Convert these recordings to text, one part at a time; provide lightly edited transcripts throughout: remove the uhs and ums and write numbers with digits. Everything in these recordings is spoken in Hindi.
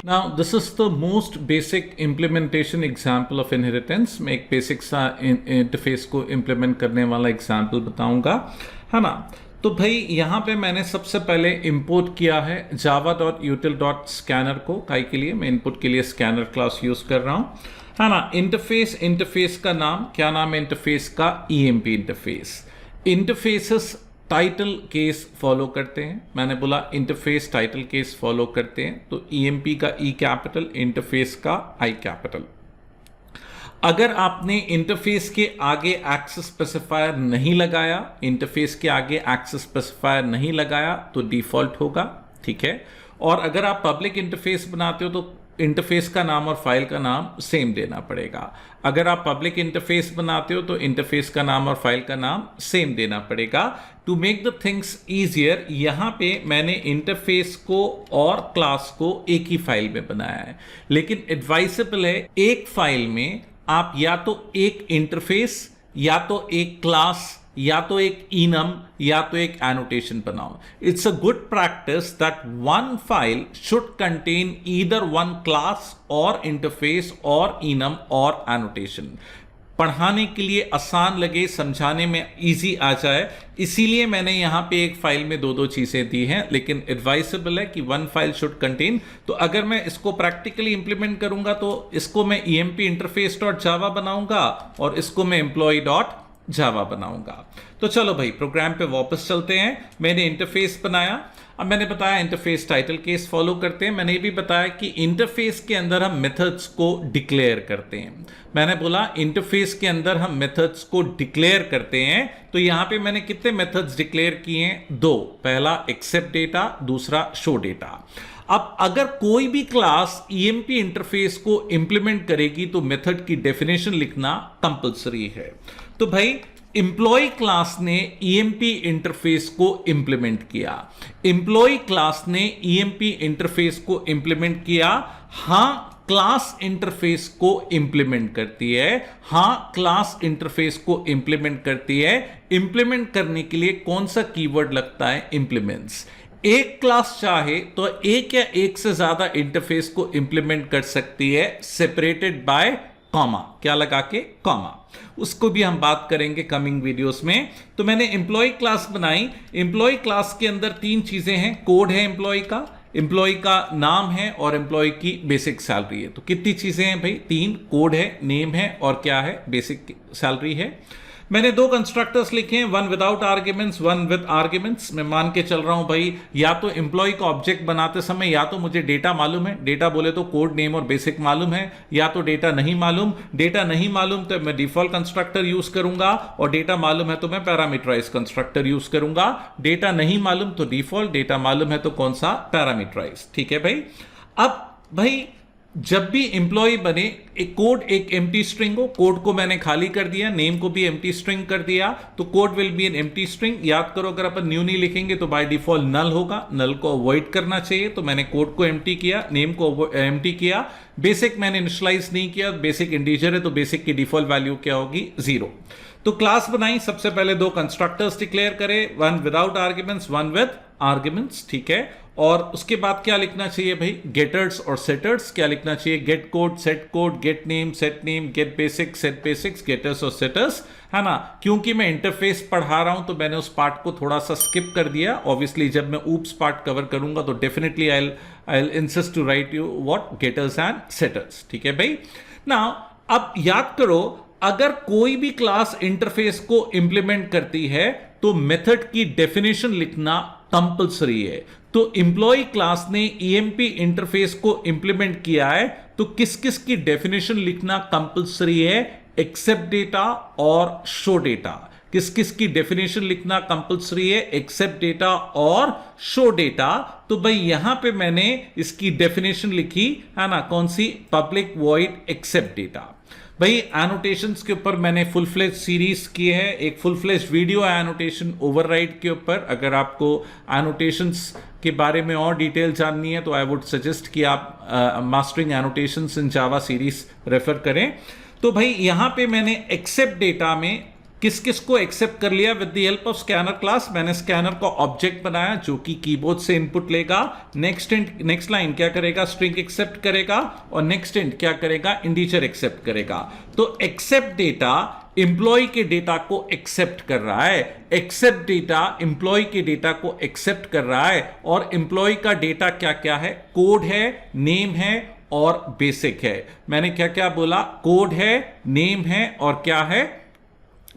Now, this is the most basic implementation example of inheritance. मैं एक बेसिक सा इंटरफेस को इम्प्लीमेंट करने वाला एग्जाम्पल बताऊंगा, है ना। तो भाई यहाँ पे मैंने सबसे पहले इंपोर्ट किया है java.util.scanner को। काई के लिए मैं इनपुट के लिए स्कैनर क्लास यूज कर रहा हूँ, है ना। इंटरफेस का नाम क्या, नाम है इंटरफेस का EMP interface. Interfaces title case follow करते हैं, मैंने बोला इंटरफेस टाइटल केस फॉलो करते हैं, तो EMP का E कैपिटल, इंटरफेस का I कैपिटल। अगर आपने इंटरफेस के आगे एक्सेस स्पेसिफायर नहीं लगाया, इंटरफेस के आगे एक्सेस स्पेसिफायर नहीं लगाया तो डिफॉल्ट होगा, ठीक है। और अगर आप पब्लिक इंटरफेस बनाते हो तो इंटरफेस का नाम और फाइल का नाम सेम देना पड़ेगा। अगर आप पब्लिक इंटरफेस बनाते हो तो इंटरफेस का नाम और फाइल का नाम सेम देना पड़ेगा। To make the things easier, यहां पे मैंने इंटरफेस को और क्लास को एक ही फाइल में बनाया है, लेकिन एडवाइसेबल है एक फाइल में आप या तो एक इंटरफेस, या तो एक क्लास, या तो एक enum, या तो एक एनोटेशन बनाओ। It's a good practice that one file should contain either one class और इंटरफेस और enum और एनोटेशन। पढ़ाने के लिए आसान लगे, समझाने में इजी आ जाए, इसीलिए मैंने यहाँ पे एक फाइल में दो चीजें दी हैं, लेकिन एडवाइसेबल है कि वन फाइल शुड कंटेन। तो अगर मैं इसको प्रैक्टिकली इंप्लीमेंट करूंगा तो इसको मैं EMP interface.java बनाऊंगा और इसको मैं employee.java बनाऊंगा। तो चलो भाई प्रोग्राम पे वापस चलते हैं। मैंने इंटरफेस बनाया, अब मैंने बताया इंटरफेस टाइटल केस फॉलो करते हैं। मैंने ये भी बताया कि इंटरफेस के अंदर हम मेथड्स को डिक्लेयर करते हैं। मैंने बोला इंटरफेस के अंदर हम मेथड्स को डिक्लेयर करते हैं, तो यहां पे मैंने कितने मेथड्स डिक्लेयर किए हैं? दो। पहला एक्सेप्ट डेटा, दूसरा शो डेटा। अब अगर कोई भी क्लास EMP इंटरफेस को इंप्लीमेंट करेगी तो मेथड की डेफिनेशन लिखना कंपलसरी है। तो भाई एम्प्लॉय क्लास ने EMP इंटरफेस को इंप्लीमेंट किया, एम्प्लॉय क्लास ने EMP इंटरफेस को इंप्लीमेंट किया। हां, क्लास इंटरफेस को इंप्लीमेंट करती है, हां क्लास इंटरफेस को इंप्लीमेंट करती है। इंप्लीमेंट करने के लिए कौन सा कीवर्ड लगता है? इंप्लीमेंट्स। एक क्लास चाहे तो एक या एक से ज्यादा इंटरफेस को इंप्लीमेंट कर सकती है, सेपरेटेड बाय कॉमा, क्या लगा के? कॉमा। उसको भी हम बात करेंगे कमिंग वीडियोस में। तो मैंने एम्प्लॉय क्लास बनाई। एम्प्लॉय क्लास के अंदर तीन चीजें हैं, कोड है एम्प्लॉय का नाम है और एम्प्लॉय की बेसिक सैलरी है। तो कितनी चीजें हैं भाई? तीन। कोड है, नेम है और क्या है? बेसिक सैलरी है। मैंने दो कंस्ट्रक्टर्स लिखे हैं, one without arguments, one with arguments. मैं मान के चल रहा हूं भाई या तो एम्प्लॉय का ऑब्जेक्ट बनाते समय या तो मुझे डेटा मालूम है, डेटा बोले तो कोड नेम और बेसिक मालूम है, या तो डेटा नहीं मालूम। डेटा नहीं मालूम तो मैं डिफॉल्ट कंस्ट्रक्टर यूज करूंगा, और डेटा मालूम है तो मैं पैरामीटराइज कंस्ट्रक्टर यूज करूंगा। डेटा नहीं मालूम तो डिफॉल्ट, डेटा मालूम है तो कौन सा? पैरामीटराइज। ठीक है भाई। अब भाई जब भी एम्प्लॉय बने, एक कोड एक एम्प्टी स्ट्रिंग हो, कोड को मैंने खाली कर दिया, नेम को भी एम्प्टी स्ट्रिंग कर दिया, तो code will be an empty string. याद करो अगर अपन न्यू नहीं लिखेंगे तो बाय डिफॉल्ट नल होगा, नल को अवॉइड करना चाहिए। तो मैंने कोड को एम्प्टी किया, नेम को एम्प्टी किया, बेसिक मैंने इनिशियलाइज नहीं किया, बेसिक इंटीजर है तो बेसिक की डिफॉल्ट वैल्यू क्या होगी? 0। तो क्लास बनाई, सबसे पहले दो कंस्ट्रक्टर्स डिक्लेयर करे, one without arguments, one with arguments, ठीक है। और उसके बाद क्या लिखना चाहिए भाई? गेटर्स और सेटर्स। क्या लिखना चाहिए? Get code, set code, get name, set name, get basic, set basics, getters और सेटर्स, है ना। क्योंकि मैं इंटरफेस पढ़ा रहा हूं तो मैंने उस पार्ट को थोड़ा सा स्किप कर दिया। ऑब्वियसली जब मैं ऊप्स पार्ट कवर करूंगा तो definitely I will insist to write you what? Getters and setters, ठीक है भाई। नाउ अब याद करो, अगर कोई भी क्लास इंटरफेस को इंप्लीमेंट करती है तो मेथड की डेफिनेशन लिखना कंपलसरी है। तो एम्प्लॉय क्लास ने EMP इंटरफेस को इंप्लीमेंट किया है तो किस किस की डेफिनेशन लिखना कंपलसरी है? एक्सेप्ट डेटा और शो डेटा। किस किस की डेफिनेशन लिखना कंपलसरी है? एक्सेप्ट डेटा और शो डेटा। तो भाई यहां पे मैंने इसकी डेफिनेशन लिखी है ना, कौन सी? Public void accept data. भाई एनोटेशंस के ऊपर मैंने फुल फ्लेज सीरीज की है, एक फुल फ्लेज वीडियो है एनोटेशन ओवरराइड के ऊपर। अगर आपको एनोटेशंस के बारे में और डिटेल जाननी है तो आई वुड सजेस्ट कि आप मास्टरिंग एनोटेशंस इन जावा सीरीज रेफर करें। तो भाई यहां पे मैंने एक्सेप्ट डेटा में किस किस को एक्सेप्ट कर लिया with the help of scanner class? मैंने स्कैनर का ऑब्जेक्ट बनाया जो कि कीबोर्ड से इनपुट लेगा, नेक्स्ट लाइन क्या करेगा? स्ट्रिंग एक्सेप्ट करेगा, और नेक्स्ट इंट क्या करेगा? इंटीजर एक्सेप्ट करेगा। तो एक्सेप्ट डेटा एम्प्लॉय के डेटा को एक्सेप्ट कर रहा है, एक्सेप्ट डेटा एम्प्लॉय के डेटा को एक्सेप्ट कर रहा है, और एम्प्लॉय का डेटा क्या क्या है? कोड है, नेम है और बेसिक है। मैंने क्या क्या बोला? कोड है, नेम है और क्या है?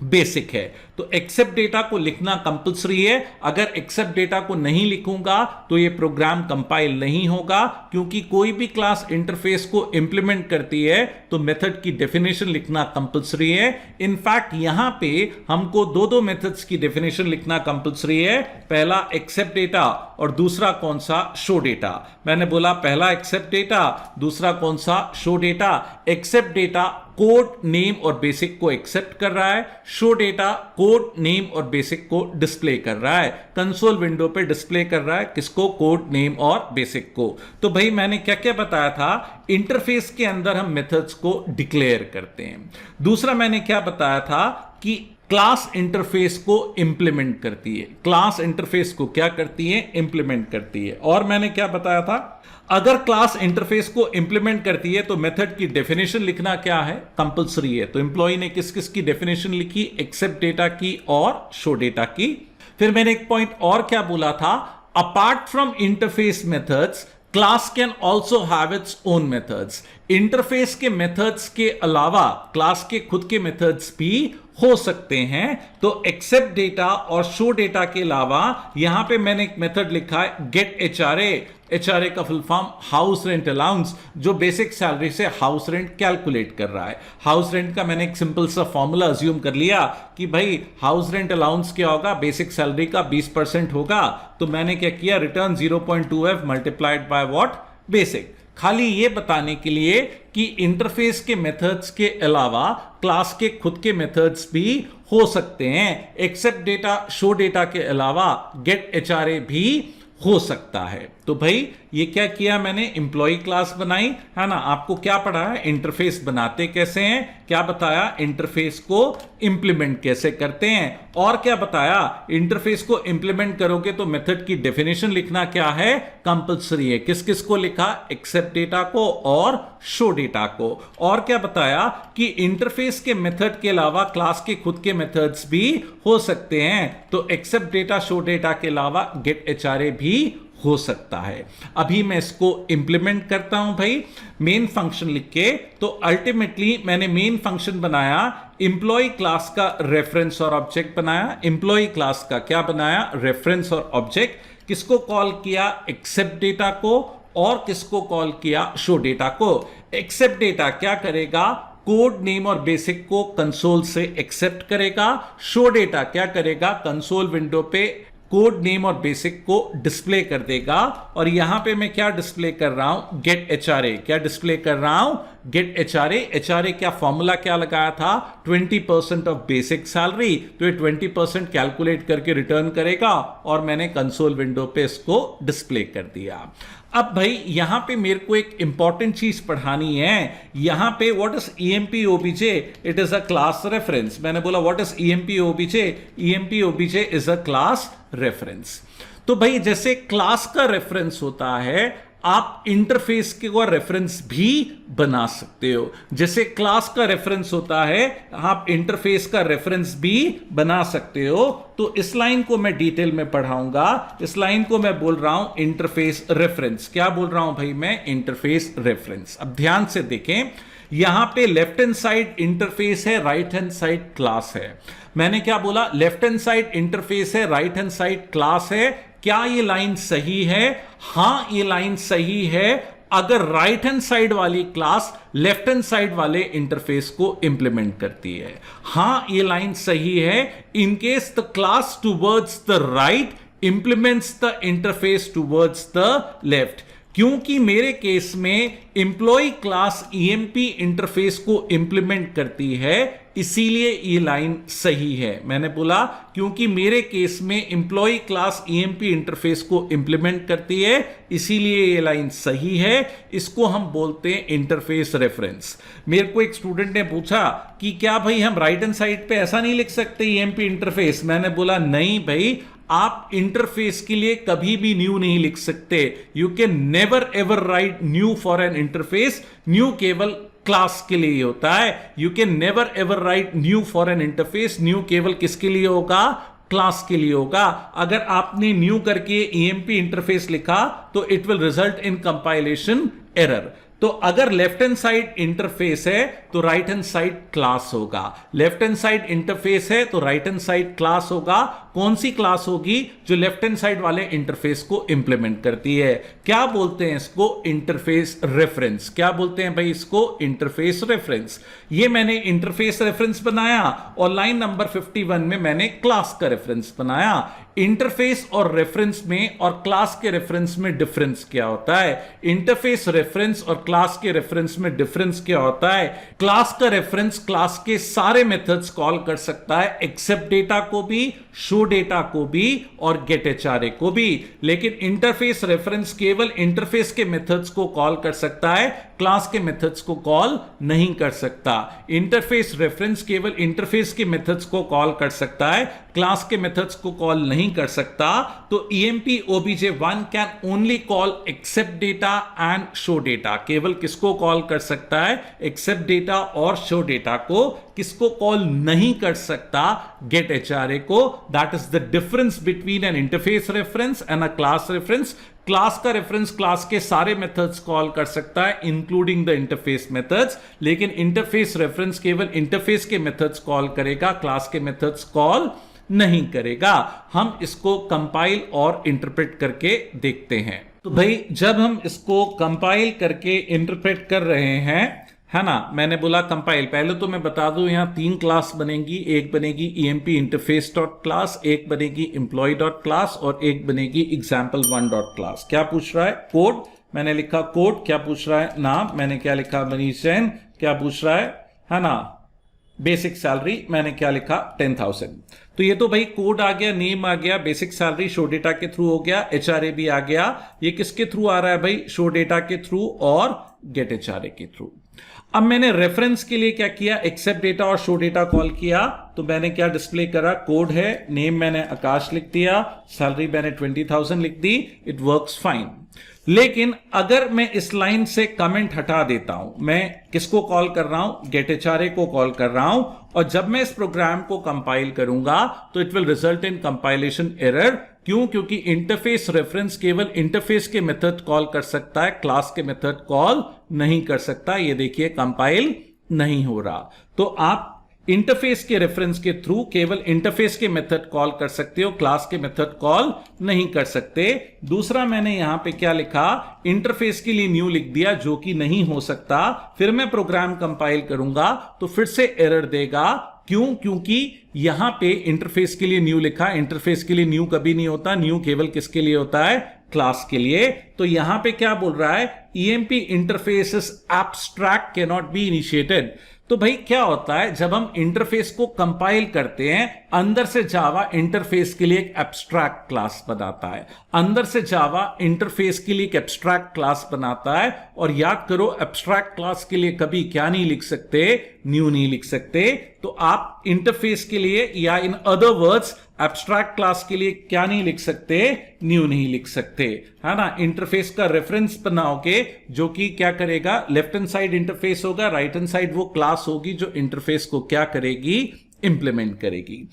बेसिक है। तो एक्सेप्ट डेटा को लिखना कंपलसरी है। अगर एक्सेप्ट डेटा को नहीं लिखूंगा तो ये प्रोग्राम कंपाइल नहीं होगा, क्योंकि कोई भी क्लास इंटरफेस को इंप्लीमेंट करती है तो मेथड की डेफिनेशन लिखना कंपलसरी है। इनफैक्ट यहां पे हमको दो मेथड्स की डेफिनेशन लिखना कंपलसरी है। पहला एक्सेप्ट डेटा और दूसरा कौन सा? Show data. मैंने बोला पहला एक्सेप्ट डेटा, दूसरा कौन सा? Show data. Accept data code, name और बेसिक को एक्सेप्ट कर रहा है, शो डेटा कोड, नेम और बेसिक को डिस्प्ले कर रहा है, कंसोल विंडो पे डिस्प्ले कर रहा है। किसको? कोड, नेम और बेसिक को। तो भाई मैंने क्या क्या बताया था? इंटरफेस के अंदर हम मेथड्स को डिक्लेयर करते हैं। दूसरा मैंने क्या बताया था कि क्लास इंटरफेस को इंप्लीमेंट करती है। क्लास इंटरफेस को क्या करती है? इंप्लीमेंट करती है। और मैंने क्या बताया था? अगर क्लास इंटरफेस को इंप्लीमेंट करती है तो मेथड की डेफिनेशन लिखना क्या है? कंपलसरी है। तो एम्प्लॉय ने किस किस की डेफिनेशन लिखी? एक्सेप्ट डेटा की और शो डेटा की। फिर मैंने एक पॉइंट और क्या बोला था? Apart from interface methods, class can also have its own methods. Interface के मेथड्स के अलावा क्लास के खुद के मेथड्स भी हो सकते हैं। तो एक्सेप्ट डेटा और शो डेटा के अलावा यहां पे मैंने एक मेथड लिखा है गेट एचआरए। एचआरए का full farm house rent allowance, जो बेसिक सैलरी से हाउस रेंट कैलकुलेट कर रहा है। हाउस रेंट का मैंने एक सिंपल सा फॉर्मूला अज्यूम कर लिया कि भाई हाउस रेंट अलाउंस क्या होगा? बेसिक सैलरी का 20% होगा। तो मैंने क्या किया? Return 0.2f multiplied by what? Basic. खाली ये बताने के लिए कि इंटरफेस के मेथड्स के अलावा क्लास के खुद के मेथड्स भी हो सकते हैं। एक्सेप्ट डेटा, शो डेटा के अलावा गेट एचआरए भी हो सकता है। तो भाई ये क्या किया मैंने? एम्प्लॉय क्लास बनाई, है ना। आपको क्या पढ़ाया? इंटरफेस बनाते कैसे हैं, क्या बताया? इंटरफेस को इंप्लीमेंट कैसे करते हैं, और क्या बताया? इंटरफेस को इंप्लीमेंट करोगे तो मेथड की डेफिनेशन लिखना क्या है? कंपलसरी है। किस किस को लिखा? एक्सेप्ट डेटा को और शो डेटा को। और क्या बताया? कि इंटरफेस के मेथड के अलावा क्लास के खुद के मेथड्स भी हो सकते हैं। तो एक्सेप्ट डेटा, शो डेटा के अलावा गेट एचआरए भी हो सकता है। अभी मैं इसको इंप्लीमेंट करता हूं भाई मेन फंक्शन लिख के। तो अल्टीमेटली मैंने मेन फंक्शन बनाया, एम्प्लॉय क्लास का रेफरेंस और ऑब्जेक्ट बनाया। एम्प्लॉय क्लास का क्या बनाया? रेफरेंस और ऑब्जेक्ट। किसको कॉल किया? एक्सेप्ट डेटा को। और किसको कॉल किया? शो डेटा को। एक्सेप्ट डेटा क्या करेगा? कोड, नेम और बेसिक को कंसोल से एक्सेप्ट करेगा। शो डेटा क्या करेगा? कंसोल विंडो पे कोड, नेम और बेसिक को डिस्प्ले कर देगा। और यहां पे मैं क्या डिस्प्ले कर रहा हूं? Get HRA. क्या डिस्प्ले कर रहा हूं? Get HRA. एचआरए क्या फॉर्मूला क्या लगाया था? 20% ऑफ बेसिक सैलरी। तो ये 20% कैलकुलेट करके रिटर्न करेगा, और मैंने कंसोल विंडो पे इसको डिस्प्ले कर दिया। अब भाई यहां पे मेरे को एक इंपॉर्टेंट चीज पढ़ानी है। यहां पे what is EMP OBJ? It is a class reference. मैंने बोला what is EMP OBJ? EMP OBJ is a class reference. तो भाई जैसे क्लास का रेफरेंस होता है, आप इंटरफेस के को रेफरेंस भी बना सकते हो। जैसे क्लास का रेफरेंस होता है, आप इंटरफेस का रेफरेंस भी बना सकते हो। तो इस लाइन को मैं डिटेल में पढ़ाऊंगा। इस लाइन को मैं बोल रहा हूं इंटरफेस रेफरेंस। क्या बोल रहा हूं भाई मैं? Interface reference. अब ध्यान से देखें, यहां पे लेफ्ट हैंड साइड इंटरफेस है, राइट हैंड साइड क्लास है। मैंने क्या बोला? लेफ्ट हैंड साइड इंटरफेस है, राइट हैंड साइड क्लास है। क्या ये लाइन सही है? हां, ये लाइन सही है अगर राइट हैंड साइड वाली क्लास लेफ्ट हैंड साइड वाले इंटरफेस को इंप्लीमेंट करती है। हां, ये लाइन सही है in case the class towards the right implements the interface towards the left. क्योंकि मेरे केस में एम्प्लॉय क्लास ईएमपी इंटरफेस को इंप्लीमेंट करती है, इसीलिए ये लाइन सही है। मैंने बोला क्योंकि मेरे केस में एम्प्लॉय क्लास ईएमपी इंटरफेस को इंप्लीमेंट करती है, इसीलिए ये लाइन सही है। इसको हम बोलते हैं इंटरफेस रेफरेंस। मेरे को एक स्टूडेंट ने पूछा कि क्या भाई हम राइट हैंड साइड पे ऐसा नहीं लिख सकते ईएमपी इंटरफेस? मैंने बोला नहीं भाई, आप इंटरफेस के लिए कभी भी न्यू नहीं लिख सकते। You can never ever right new for an interface. New केवल क्लास के लिए होता है। You can never ever right new for an interface. New केवल किसके लिए होगा? क्लास के लिए होगा। अगर आपने न्यू करके ईएमपी इंटरफेस लिखा तो it will result in compilation error. तो अगर लेफ्ट हैंड साइड इंटरफेस है तो राइट हैंड साइड क्लास होगा। लेफ्ट हैंड साइड इंटरफेस है तो राइट हैंड साइड क्लास होगा। कौन सी क्लास होगी? जो लेफ्ट हैंड साइड वाले इंटरफेस को इंप्लीमेंट करती है। क्या बोलते हैं इसको? Interface reference. क्या बोलते हैं भाई इसको? Interface reference. ये मैंने इंटरफेस रेफरेंस बनाया और लाइन नंबर 51 में मैंने क्लास का रेफरेंस बनाया। इंटरफेस और रेफरेंस में और क्लास के रेफरेंस में डिफरेंस क्या होता है? इंटरफेस रेफरेंस और क्लास के रेफरेंस में डिफरेंस क्या होता है? क्लास का रेफरेंस क्लास के सारे मेथड्स कॉल कर सकता है, एक्सेप्ट डेटा को भी, शो डेटा को भी और गेट एचआरए को भी। लेकिन इंटरफेस रेफरेंस केवल इंटरफेस के मेथड्स को कॉल कर सकता है, क्लास के मेथड्स को कॉल नहीं कर सकता। इंटरफेस रेफरेंस केवल इंटरफेस के मेथड्स को कॉल कर सकता है, क्लास के मेथड्स को कॉल नहीं कर सकता। तो EMP OBJ1 can only call accept data and show data. केवल किसको कॉल कर सकता है? एक्सेप्ट डेटा और शो डेटा को। किसको कॉल नहीं कर सकता? गेट एचआरए को। That is the difference between an interface reference and a class reference. Class का रेफरेंस क्लास के सारे मेथड्स कॉल कर सकता है इंक्लूडिंग द इंटरफेस मेथड्स, लेकिन इंटरफेस रेफरेंस केवल इंटरफेस के मेथड्स कॉल करेगा, क्लास के मेथड्स कॉल नहीं करेगा। हम इसको कंपाइल और इंटरप्रेट करके देखते हैं। तो भाई जब हम इसको कंपाइल करके इंटरप्रेट कर रहे हैं, है ना, मैंने बोला कंपाइल। पहले तो मैं बता दूं यहां 3 क्लास बनेगी। एक बनेगी ईएमपी इंटरफेस डॉट क्लास, एक बनेगी एम्प्लॉय डॉट क्लास और एक बनेगी एग्जाम्पल1 डॉट क्लास। क्या पूछ रहा है? कोड। मैंने लिखा कोड। क्या पूछ रहा है? नाम। मैंने क्या लिखा? मनीष जैन। क्या पूछ रहा है ना? Basic salary. मैंने क्या लिखा? 10,000। तो ये तो भाई कोड आ गया, नेम आ गया, बेसिक सैलरी शो डेटा के थ्रू हो गया, एचआरए भी आ गया। ये किसके थ्रू आ रहा है भाई? शो डेटा के थ्रू और गेट एचआरए के थ्रू। अब मैंने रेफरेंस के लिए क्या किया? एक्सेप्ट डेटा और शो डेटा कॉल किया। तो मैंने क्या डिस्प्ले करा? कोड है, नेम मैंने आकाश लिख दिया, सैलरी मैंने 20,000 लिख दी। It works fine. लेकिन अगर मैं इस लाइन से कमेंट हटा देता हूं, मैं किसको कॉल कर रहा हूं? गेट एचआरए को कॉल कर रहा हूं। और जब मैं इस प्रोग्राम को कंपाइल करूंगा तो it will result in compilation error. क्यों? क्योंकि इंटरफेस रेफरेंस केवल इंटरफेस के मेथड कॉल कर सकता है, क्लास के मेथड कॉल नहीं कर सकता। ये देखिए कंपाइल नहीं हो रहा। तो आप इंटरफेस के रेफरेंस के थ्रू केवल इंटरफेस के मेथड कॉल कर सकते हो, क्लास के मेथड कॉल नहीं कर सकते। दूसरा मैंने यहां पे क्या लिखा? इंटरफेस के लिए न्यू लिख दिया, जो कि नहीं हो सकता। फिर मैं प्रोग्राम कंपाइल करूंगा तो फिर से एरर देगा। क्यों? क्योंकि यहां पे इंटरफेस के लिए न्यू लिखा। इंटरफेस के लिए न्यू कभी नहीं होता। न्यू केवल किसके लिए होता है? क्लास के लिए। तो यहां पे क्या बोल रहा है? EMP interface is abstract, can not be initiated. तो भाई क्या होता है जब हम इंटरफेस को कंपाइल करते हैं, अंदर से जावा इंटरफेस के लिए एक एब्स्ट्रैक्ट क्लास बनाता है। अंदर से जावा इंटरफेस के लिए एक एब्स्ट्रैक्ट क्लास बनाता है। और याद करो, एब्स्ट्रैक्ट क्लास के लिए कभी क्या नहीं लिख सकते? न्यू नहीं लिख सकते। तो आप इंटरफेस के लिए या in other words abstract class के लिए क्या नहीं लिख सकते? न्यू नहीं लिख सकते, है ना। इंटरफेस का रेफरेंस बनाओगे जो कि क्या करेगा? लेफ्ट हैंड साइड इंटरफेस होगा, राइट हैंड साइड वो क्लास होगी जो इंटरफेस को क्या करेगी? इंप्लीमेंट करेगी।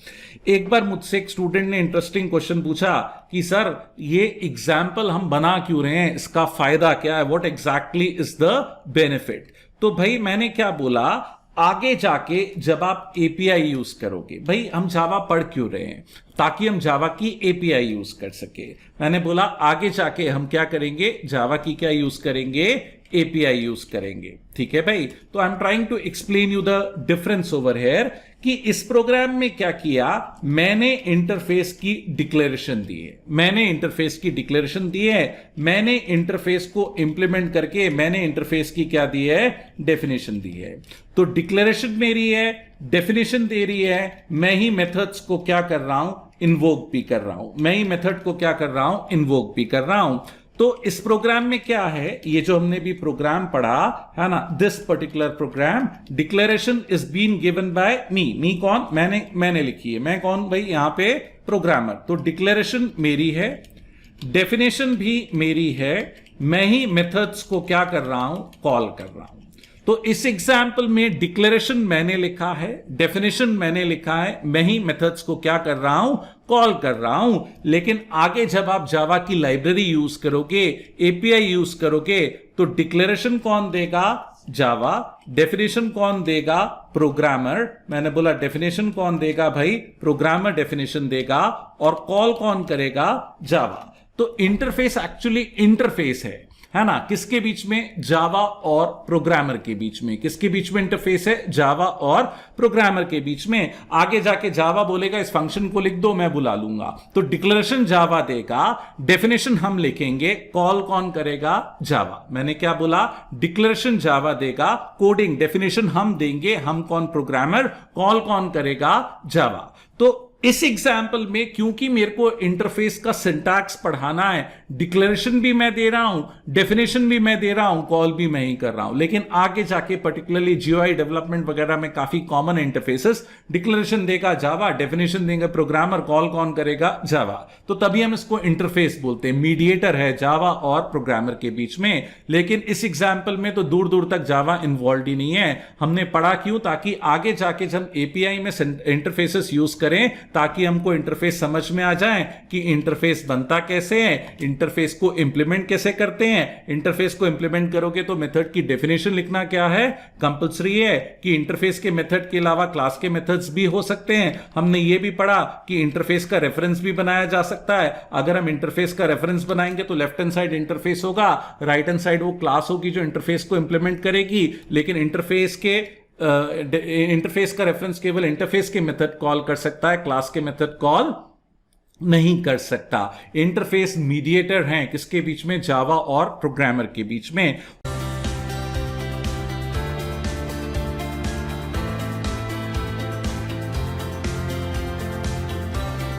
एक बार मुझसे एक स्टूडेंट ने इंटरेस्टिंग क्वेश्चन पूछा कि सर ये एग्जाम्पल हम बना क्यों रहे हैं, इसका फायदा क्या है? What exactly is the benefit? तो भाई मैंने क्या बोला, आगे जाके जब आप एपीआई यूज करोगे, भाई हम जावा पढ़ क्यों रहे हैं? ताकि हम जावा की एपीआई यूज कर सके। मैंने बोला आगे जाके हम क्या करेंगे? जावा की क्या यूज करेंगे? एपीआई यूज करेंगे। ठीक है भाई। तो I am trying to explain you the difference over here कि इस प्रोग्राम में क्या किया, मैंने इंटरफेस की डिक्लेरेशन दी है, मैंने इंटरफेस की डिक्लेरेशन दी है, मैंने इंटरफेस को इंप्लीमेंट करके मैंने इंटरफेस की क्या दी है, डेफिनेशन दी है। तो डिक्लेरेशन मेरी है, डेफिनेशन दे रही है, मैं ही मेथड्स को क्या कर रहा हूं, इन्वोक भी कर रहा हूं, मैं ही मेथड को क्या कर रहा हूं, इन्वोक भी कर रहा हूं। तो इस प्रोग्राम में क्या है, ये जो हमने भी प्रोग्राम पढ़ा है ना, this particular program declaration is been given by me कौन, मैंने लिखी है, मैं कौन भाई, यहां पे प्रोग्रामर। तो डिक्लेरेशन मेरी है, डेफिनेशन भी मेरी है, मैं ही मेथड्स को क्या कर रहा हूं, कॉल कर रहा हूं। तो इस एग्जाम्पल में डिक्लेरेशन मैंने लिखा है, डेफिनेशन मैंने लिखा है, मैं ही मेथड्स को क्या कर रहा हूं, कॉल कर रहा हूं। लेकिन आगे जब आप जावा की लाइब्रेरी यूज करोगे, एपीआई यूज करोगे, तो डिक्लेरेशन कौन देगा, जावा, डेफिनेशन कौन देगा, प्रोग्रामर। मैंने बोला डेफिनेशन कौन देगा भाई, प्रोग्रामर डेफिनेशन देगा, और कॉल कौन करेगा, जावा। तो इंटरफेस एक्चुअली इंटरफेस है ना, किसके बीच में, जावा और प्रोग्रामर के बीच में। किसके बीच में इंटरफेस है, जावा और प्रोग्रामर के बीच में। आगे जाके जावा बोलेगा इस फंक्शन को लिख दो, मैं बुला लूंगा। तो डिक्लेरेशन जावा देगा, डेफिनेशन हम लिखेंगे, कॉल कौन करेगा, जावा। मैंने क्या बोला, डिक्लेरेशन जावा देगा, कोडिंग डेफिनेशन हम देंगे, हम कौन, प्रोग्रामर, कॉल कौन करेगा, जावा। तो इस एग्जाम्पल में क्योंकि मेरे को इंटरफेस का सिंटैक्स पढ़ाना है, डिक्लेरेशन भी मैं दे रहा हूं, डेफिनेशन भी मैं दे रहा हूं, कॉल भी मैं ही कर रहा हूं। लेकिन आगे जाके पर्टिकुलरली जीयूआई डेवलपमेंट वगैरह में काफी कॉमन इंटरफेसेस, डिक्लेरेशन देगा जावा, डेफिनेशन देंगे प्रोग्रामर, कॉल कौन करेगा, जावा। तो तभी हम इसको इंटरफेस बोलते हैं, मीडिएटर है जावा और प्रोग्रामर के बीच में। लेकिन इस एग्जाम्पल में तो दूर दूर तक जावा इन्वॉल्व ही नहीं है। हमने पढ़ा क्यों, ताकि आगे जाके जब एपीआई में इंटरफेसेस यूज करें, ताकि हमको इंटरफेस समझ में आ जाए कि इंटरफेस बनता कैसे है, इंटरफेस को इंप्लीमेंट कैसे करते हैं। इंटरफेस को इंप्लीमेंट करोगे तो मेथड की डेफिनेशन लिखना क्या है, कंपलसरी है कि इंटरफेस के मेथड के अलावा क्लास के मेथड्स भी हो सकते हैं। हमने ये भी पढ़ा कि इंटरफेस का रेफरेंस भी बनाया जा सकता है। अगर हम इंटरफेस का रेफरेंस बनाएंगे तो लेफ्ट हैंड साइड इंटरफेस होगा, राइट हैंड साइड वो क्लास होगी जो इंटरफेस को इंप्लीमेंट करेगी। लेकिन इंटरफेस का रेफरेंस केवल इंटरफेस के मेथड कॉल कर सकता है, क्लास के मेथड कॉल नहीं कर सकता। इंटरफेस मीडिएटर हैं किसके बीच में, जावा और प्रोग्रामर के बीच में।